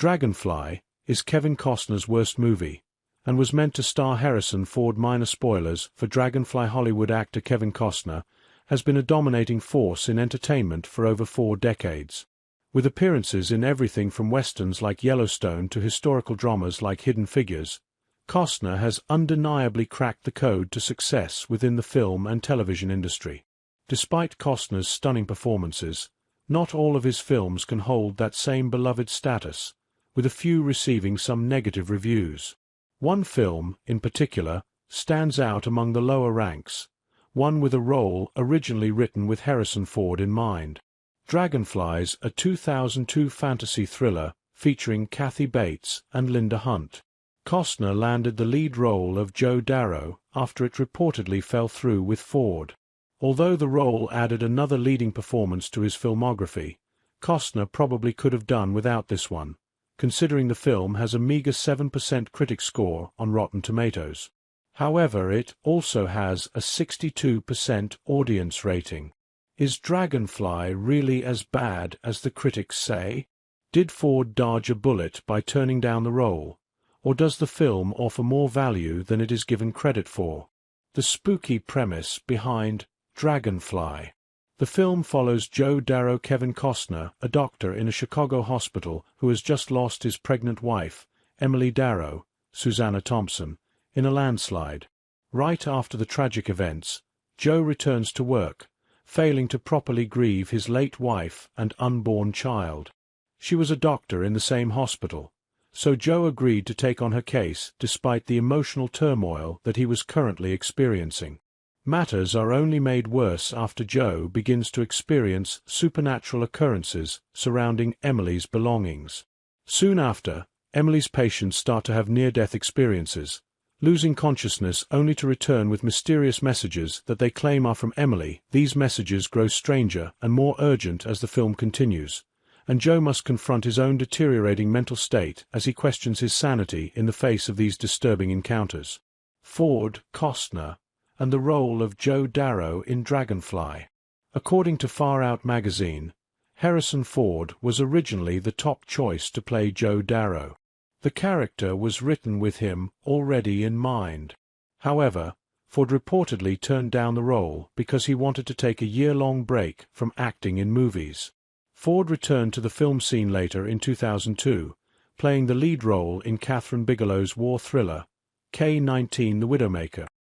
Dragonfly is Kevin Costner's worst movie, and was meant to star Harrison Ford. Minor spoilers for Dragonfly. Hollywood actor Kevin Costner has been a dominating force in entertainment for over 4 decades. With appearances in everything from westerns like Yellowstone to historical dramas like Hidden Figures, Costner has undeniably cracked the code to success within the film and television industry. Despite Costner's stunning performances, not all of his films can hold that same beloved status, with a few receiving some negative reviews. One film, in particular, stands out among the lower ranks, one with a role originally written with Harrison Ford in mind. Dragonfly's a 2002 fantasy thriller featuring Kathy Bates and Linda Hunt. Costner landed the lead role of Joe Darrow after it reportedly fell through with Ford. Although the role added another leading performance to his filmography, Costner probably could have done without this one, considering the film has a meager 7% critic score on Rotten Tomatoes. However, it also has a 62% audience rating. Is Dragonfly really as bad as the critics say? Did Ford dodge a bullet by turning down the role, or does the film offer more value than it is given credit for? The spooky premise behind Dragonfly. The film follows Joe Darrow. Kevin Costner, a doctor in a Chicago hospital who has just lost his pregnant wife, Emily Darrow, Susanna Thompson, in a landslide. Right after the tragic events, Joe returns to work, failing to properly grieve his late wife and unborn child. She was a doctor in the same hospital, so Joe agreed to take on her case despite the emotional turmoil that he was currently experiencing. Matters are only made worse after Joe begins to experience supernatural occurrences surrounding Emily's belongings. Soon after, Emily's patients start to have near-death experiences, losing consciousness only to return with mysterious messages that they claim are from Emily. These messages grow stranger and more urgent as the film continues, and Joe must confront his own deteriorating mental state as he questions his sanity in the face of these disturbing encounters. Ford, Costner, and the role of Joe Darrow in Dragonfly. According to Far Out magazine, Harrison Ford was originally the top choice to play Joe Darrow. The character was written with him already in mind. However, Ford reportedly turned down the role because he wanted to take a year-long break from acting in movies. Ford returned to the film scene later in 2002, playing the lead role in Kathryn Bigelow's war thriller, K-19 The Widowmaker.